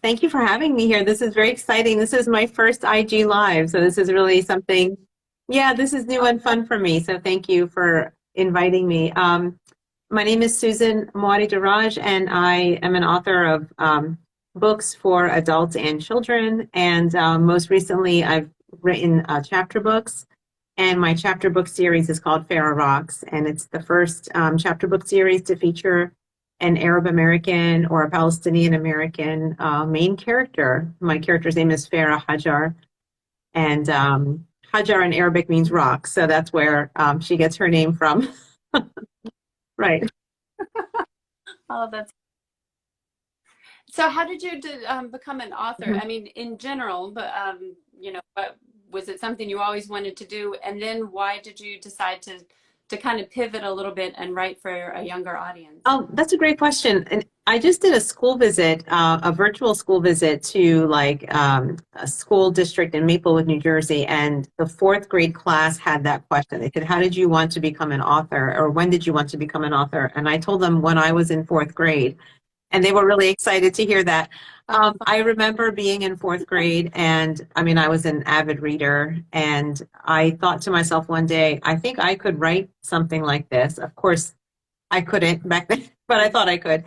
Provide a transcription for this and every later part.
Thank you for having me here. This is very exciting. This is my first IG Live, so this is really something, yeah, this is new and fun for me. So thank you for inviting me. My name is Susan Muaddi Darraj, and I am an author of books for adults and children. And most recently, I've written chapter books. And my chapter book series is called Farah Rocks, and it's the first chapter book series to feature an Arab American or a Palestinian American main character. My character's name is Farah Hajjar, and Hajjar in Arabic means rock, so that's where she gets her name from. Right. Oh, that's so. How did you become an author? Mhm. I mean, in general, but but was it something you always wanted to do? And then why did you decide to kind of pivot a little bit and write for a younger audience? Oh, that's a great question. And I just did a school visit, a virtual school visit to a school district in Maplewood, New Jersey, and the fourth grade class had that question. They said, "How did you want to become an author?" or "When did you want to become an author?" And I told them when I was in fourth grade, and they were really excited to hear that. I remember being in fourth grade, and I mean, I was an avid reader, and I thought to myself one day, I think I could write something like this. Of course, I couldn't back then, but I thought I could.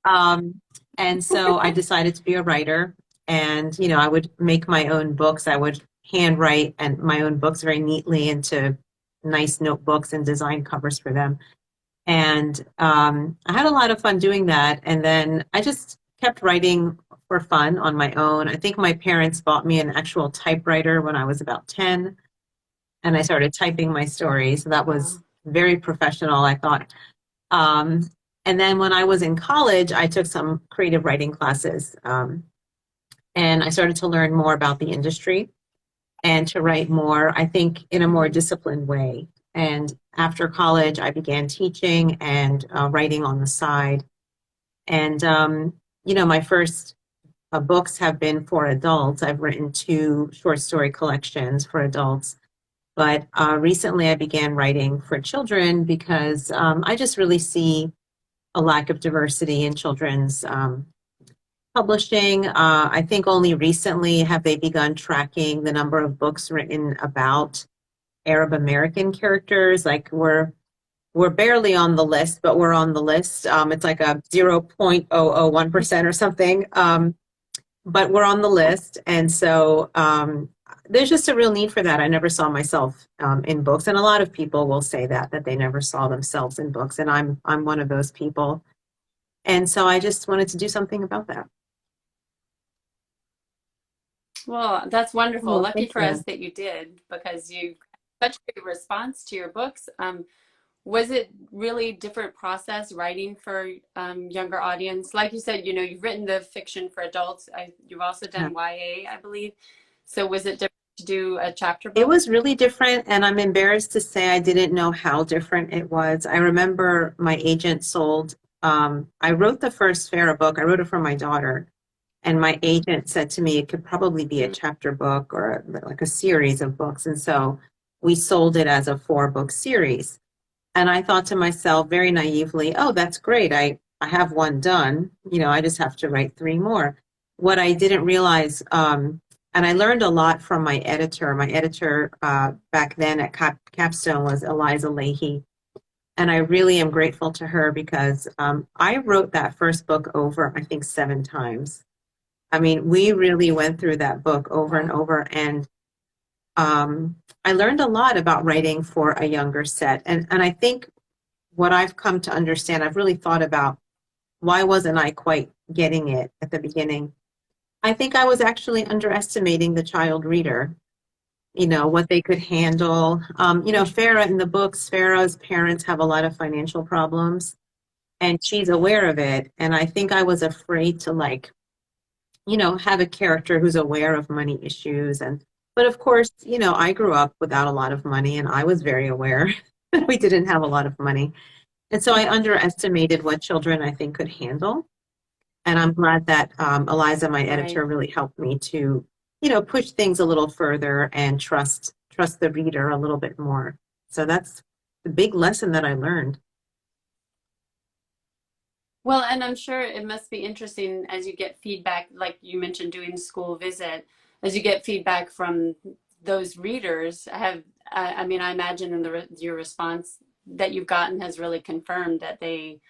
Um, and so I decided to be a writer, and I would make my own books. I would handwrite and my own books very neatly into nice notebooks and design covers for them. And I had a lot of fun doing that. And then I just kept writing for fun on my own. I think my parents bought me an actual typewriter when I was about 10, and I started typing my stories. So that was very professional, I thought. Um, and then when I was in college, I took some creative writing classes, and I started to learn more about the industry and to write more, I think, in a more disciplined way. And after college, I began teaching and writing on the side. And, my first books have been for adults. I've written 2 short story collections for adults. But recently I began writing for children because I just really see a lack of diversity in children's publishing. I think only recently have they begun tracking the number of books written about Arab American characters. Like we're barely on the list, but we're on the list. It's like a 0.001% or something. But we're on the list. And so there's just a real need for that. I never saw myself in books. And a lot of people will say that they never saw themselves in books. And I'm one of those people. And so I just wanted to do something about that. Well, that's wonderful. Well, Lucky thank for you. us that you did, because you such a great response to your books. Was it really different process writing for younger audience? Like you said, you've written the fiction for adults. You've also Yeah. done YA, I believe. So was it different to do a chapter It book? was really different, and I'm embarrassed to say I didn't know how different it was. I remember my agent I wrote the first Farah book. I wrote it for my daughter, and my agent said to me it could probably be a chapter book or like a series of books. And so we sold it as a 4-book series. And I thought to myself very naively, oh, that's great. I have one done. I just have to write 3 more. What I didn't realize, and I learned a lot from my editor. My editor back then at Capstone was Eliza Leahy. And I really am grateful to her because I wrote that first book over, I think, 7 times. I mean, we really went through that book over and over. And I learned a lot about writing for a younger set. And I think what I've come to understand, I've really thought about why wasn't I quite getting it at the beginning. I think I was actually underestimating the child reader, what they could handle. Farah in the books, Farah's parents have a lot of financial problems, and she's aware of it. And I think I was afraid to have a character who's aware of money issues. But of course, I grew up without a lot of money, and I was very aware that we didn't have a lot of money. And so I underestimated what children, I think, could handle. And I'm glad that Eliza, my editor, really helped me to, push things a little further and trust the reader a little bit more. So that's the big lesson that I learned. Well, and I'm sure it must be interesting as you get feedback, like you mentioned doing school visit, as you get feedback from those readers. I mean, I imagine in your response that you've gotten has really confirmed that they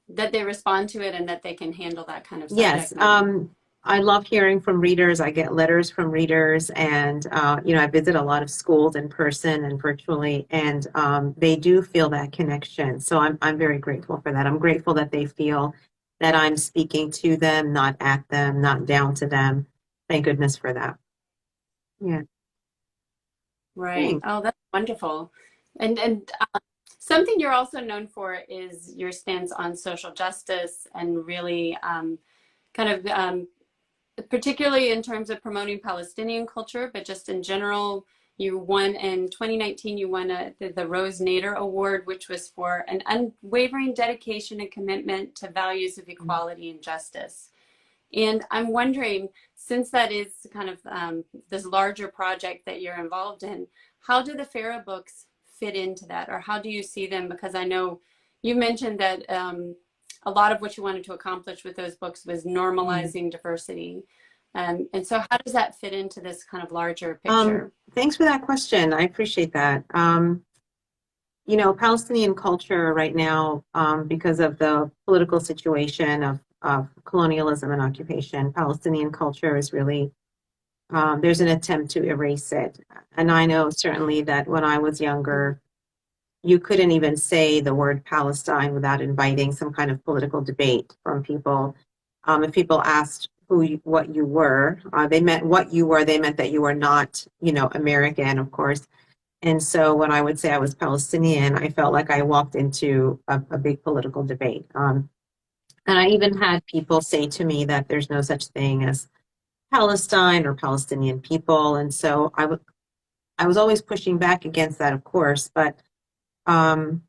respond to it and that they can handle that kind of Yes, subject matter. I love hearing from readers. I get letters from readers, and I visit a lot of schools in person and virtually, and they do feel that connection. So I'm very grateful for that. I'm grateful that they feel that I'm speaking to them, not at them, not down to them. Thank goodness for that. Yeah, Right. thanks. Oh, that's wonderful. And something you're also known for is your stance on social justice and really kind of particularly in terms of promoting Palestinian culture, but just in general, you won in 2019, you won the Rose Nader Award, which was for an unwavering dedication and commitment to values of equality and justice. And I'm wondering, since that is kind of this larger project that you're involved in, how do the Farah books fit into that, or how do you see them? Because I know you mentioned that a lot of what you wanted to accomplish with those books was Mm. normalizing diversity. And so how does that fit into this kind of larger picture? Thanks for that question. I appreciate that. Palestinian culture right now, because of the political situation of colonialism and occupation, Palestinian culture is really, there's an attempt to erase it. And I know certainly that when I was younger, you couldn't even say the word Palestine without inviting some kind of political debate from people. If people asked what you were, they meant what you were, they meant that you were not, American, of course. And so when I would say I was Palestinian, I felt like I walked into a big political debate. And I even had people say to me that there's no such thing as Palestine or Palestinian people. And so I was always pushing back against that, of course. But, um,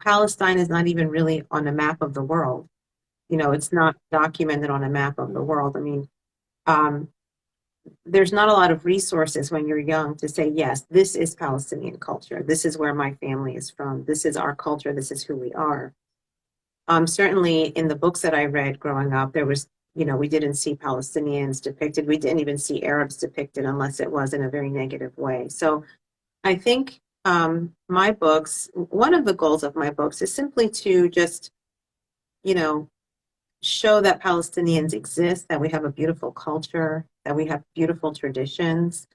Palestine is not even really on a map of the world. It's not documented on a map of the world. I mean, um, there's not a lot of resources when you're young to say, yes, this is Palestinian culture. This is where my family is from. This is our culture. This is who we are. Certainly in the books that I read growing up, there was, we didn't see Palestinians depicted. We didn't even see Arabs depicted unless it was in a very negative way. So I think my books, one of the goals of my books is simply to just, you know, show that Palestinians exist, that we have a beautiful culture, that we have beautiful traditions.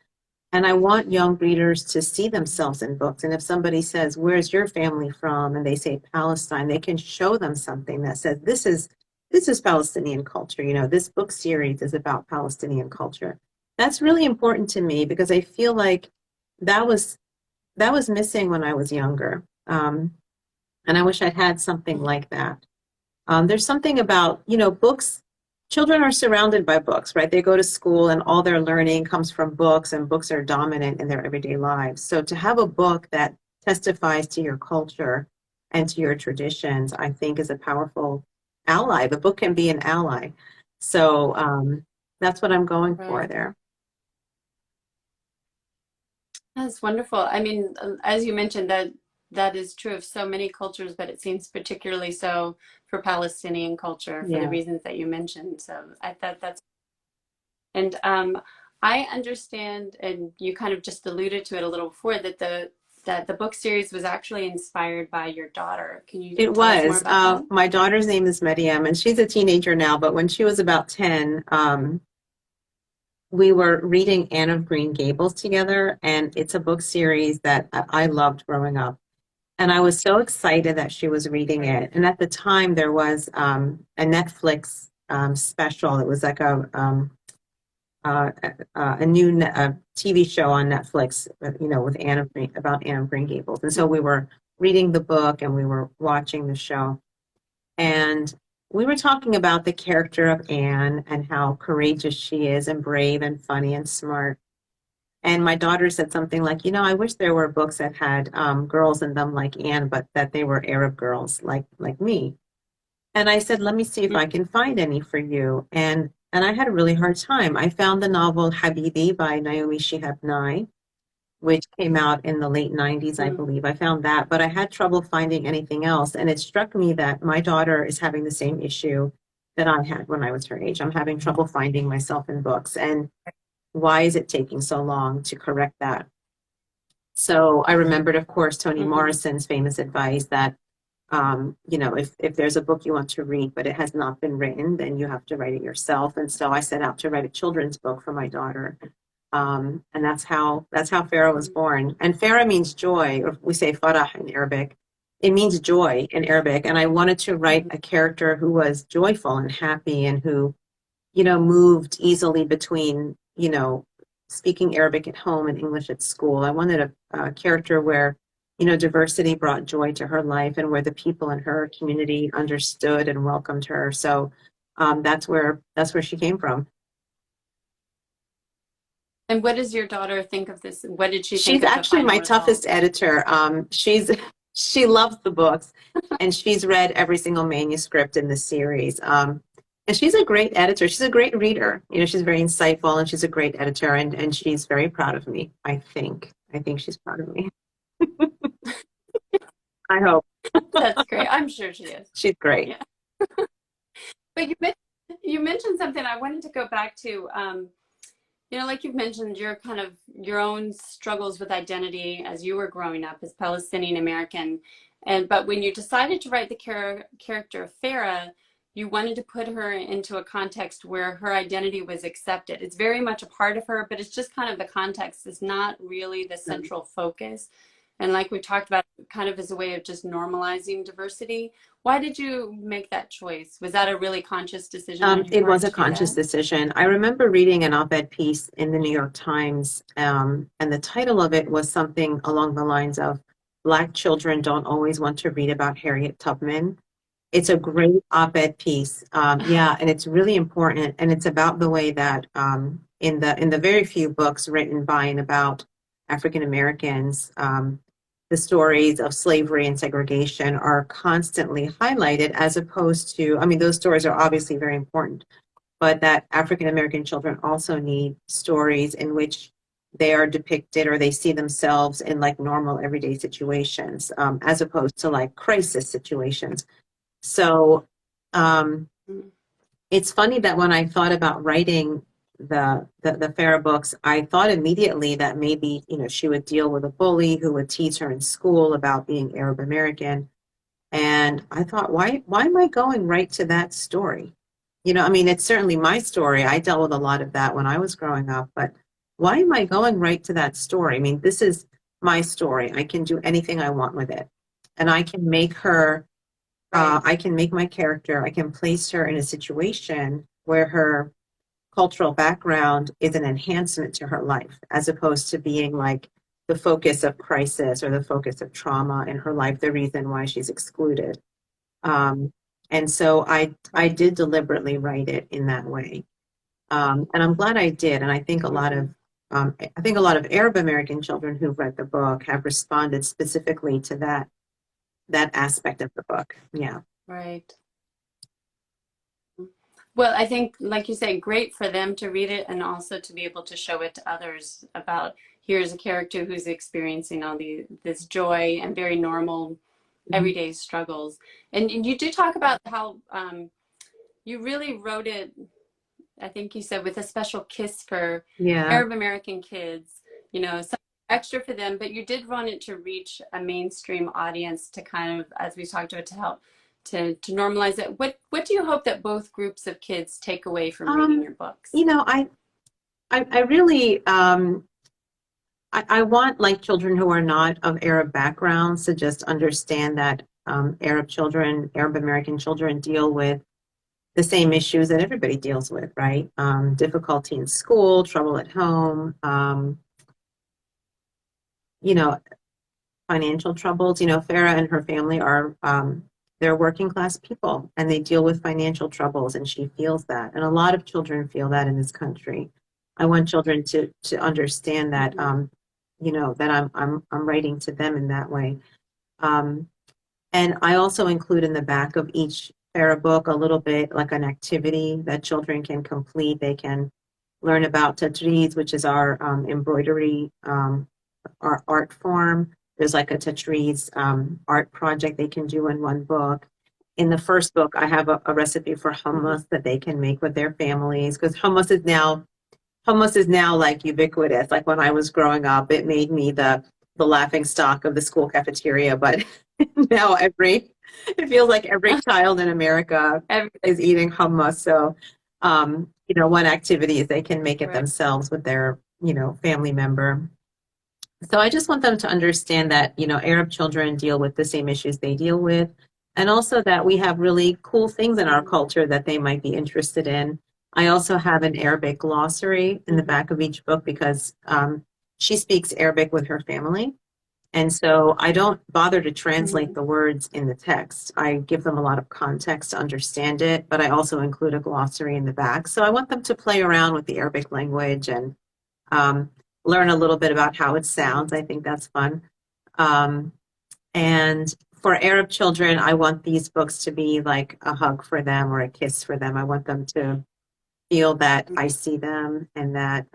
And I want young readers to see themselves in books. And if somebody says, "Where's your family from?" and they say Palestine, they can show them something that says, this is Palestinian culture. This book series is about Palestinian culture. That's really important to me because I feel like that was that was missing when I was younger. And I wish I'd had something like that. There's something about, books. Children are surrounded by books, right? They go to school and all their learning comes from books, and books are dominant in their everyday lives. So to have a book that testifies to your culture and to your traditions, I think is a powerful ally. The book can be an ally. So that's what I'm going for Right. there. That's wonderful. I mean, as you mentioned, that is true of so many cultures, but it seems particularly so for Palestinian culture for the Yeah. reasons that you mentioned. So I thought that's, and I understand, and you kind of just alluded to it a little before, that the book series was actually inspired by your daughter. Can you It tell us more was. about that? My daughter's name is Mariam, and she's a teenager now, but when she was about 10, we were reading Anne of Green Gables together, and it's a book series that I loved growing up. And I was so excited that she was reading it. And at the time, there was a Netflix special. It was like a new TV show on Netflix, with Anne of Green, about Anne of Green Gables. And so we were reading the book and we were watching the show. And we were talking about the character of Anne and how courageous she is and brave and funny and smart. And my daughter said something like, I wish there were books that had girls in them like Anne, but that they were Arab girls like me. And I said, let me see if I can find any for you. And I had a really hard time. I found the novel Habibi by Naomi Shihab Nye. which came out in the late 90s, I Mm. believe. I found that, but I had trouble finding anything else. And it struck me that my daughter is having the same issue that I had when I was her age. I'm having trouble finding myself in books. And why is it taking so long to correct that? So I remembered, of course, Toni Mm-hmm. Morrison's famous advice that, if there's a book you want to read, but it has not been written, then you have to write it yourself. And so I set out to write a children's book for my daughter. And that's how Farah was born. And Farah means joy, or we say Farah in Arabic. It means joy in Arabic. And I wanted to write a character who was joyful and happy and who, moved easily between, speaking Arabic at home and English at school. I wanted a character where, diversity brought joy to her life and where the people in her community understood and welcomed her. So that's where she came from. And what does your daughter think of this? What did she think She's of the actually final my toughest result? editor. She loves the books, and she's read every single manuscript in the series. And she's a great editor. She's a great reader. She's very insightful, and she's a great editor, and she's very proud of me. I think she's proud of me. I hope. That's great. I'm sure she is. She's great. Yeah. But you mentioned something I wanted to go back to. Like you've mentioned, your kind of your own struggles with identity as you were growing up as Palestinian American, but when you decided to write the character of Farah, you wanted to put her into a context where her identity was accepted. It's very much a part of her, but it's just kind of the context. It's not really the central focus. And like we talked about, kind of as a way of just normalizing diversity. Why did you make that choice? Was that a really conscious decision on your It part was a to do conscious that? decision. I remember reading an op-ed piece in the New York Times, and the title of it was something along the lines of Black children don't always want to read about Harriet Tubman. It's a great op-ed piece. Yeah, and it's really important. And it's about the way that in the very few books written by and about African Americans, the stories of slavery and segregation are constantly highlighted as opposed to, I mean, those stories are obviously very important, but that African American children also need stories in which they are depicted or they see themselves in like normal everyday situations, as opposed to like crisis situations. So it's funny that when I thought about writing the Farah books, I thought immediately that maybe, she would deal with a bully who would tease her in school about being Arab American. And I thought, why am I going right to that story? I mean, it's certainly my story. I dealt with a lot of that when I was growing up, but why am I going right to that story? I mean, this is my story. I can do anything I want with it. And I can make her I can make my character, I can place her in a situation where her cultural background is an enhancement to her life, as opposed to being like the focus of crisis or the focus of trauma in her life, the reason why she's excluded. Um, and so I did deliberately write it in that way. And I'm glad I did. And I think a lot of Arab American children who've read the book have responded specifically to that aspect of the book. Yeah. Right. Well, I think, like you say, great for them to read it and also to be able to show it to others about here's a character who's experiencing all this joy and very normal everyday struggles. And you do talk about how you really wrote it, I think you said, with a special kiss for Yeah. Arab American kids, something extra for them, but you did want it to reach a mainstream audience to kind of, as we talked about, to help to normalize it. What do you hope that both groups of kids take away from reading your books? I really I want like children who are not of Arab backgrounds to just understand that Arab American children deal with the same issues that everybody deals with, right? Difficulty in school, trouble at home, you know, financial troubles. Farah and her family are they're working class people and they deal with financial troubles, and she feels that. And a lot of children feel that in this country. I want children to understand that that I'm writing to them in that way. And I also include in the back of each Farah book a little bit like an activity that children can complete. They can learn about Tadriz, which is our embroidery art form. There's like a Tatriz art project they can do in one book. In the first book, I have a recipe for hummus that they can make with their families, because hummus is now like ubiquitous. Like when I was growing up, it made me the laughing stock of the school cafeteria, but now it feels like every child in America is eating hummus. So, one activity is they can make it Right. themselves with their, family member. So I just want them to understand that, Arab children deal with the same issues they deal with. And also that we have really cool things in our culture that they might be interested in. I also have an Arabic glossary in the back of each book because she speaks Arabic with her family. And so I don't bother to translate the words in the text. I give them a lot of context to understand it, but I also include a glossary in the back. So I want them to play around with the Arabic language and learn a little bit about how it sounds. I think that's fun. And for Arab children, I want these books to be like a hug for them or a kiss for them. I want them to feel that I see them and that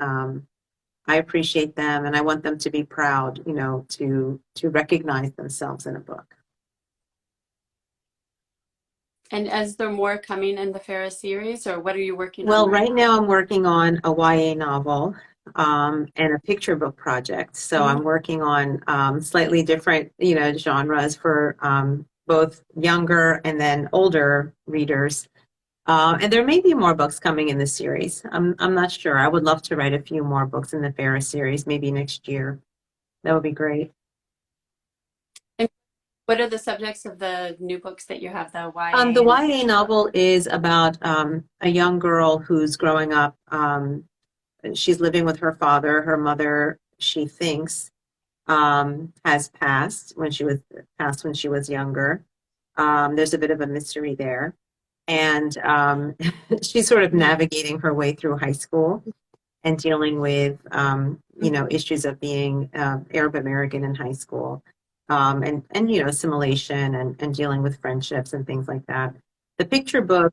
I appreciate them, and I want them to be proud, to recognize themselves in a book. And is there more coming in the Farah series, or what are you working on? Well, right now I'm working on a YA novel and a picture book project. So I'm working on slightly different, genres for both younger and then older readers. And there may be more books coming in the series. I'm not sure. I would love to write a few more books in the Farah series, maybe next year. That would be great. And what are the subjects of the new books that you have, the YA? The YA novel is about a young girl who's growing up. She's living with her father. Her mother, she thinks, has passed when she was younger. There's a bit of a mystery there. And she's sort of navigating her way through high school and dealing with, issues of being Arab American in high school, and assimilation and dealing with friendships and things like that. The picture book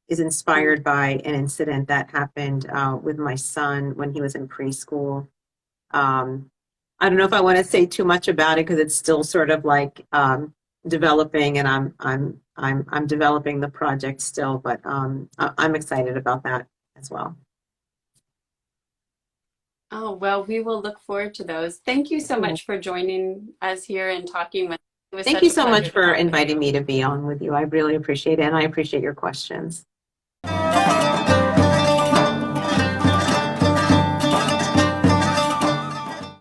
is inspired by an incident that happened with my son when he was in preschool. I don't know if I want to say too much about it because it's still sort of like developing, and I'm developing the project still, but I'm excited about that as well. Oh, well, we will look forward to those. Thank you so much for joining us here and talking with us. Thank you so much for inviting me to be on with you. I really appreciate it, and I appreciate your questions.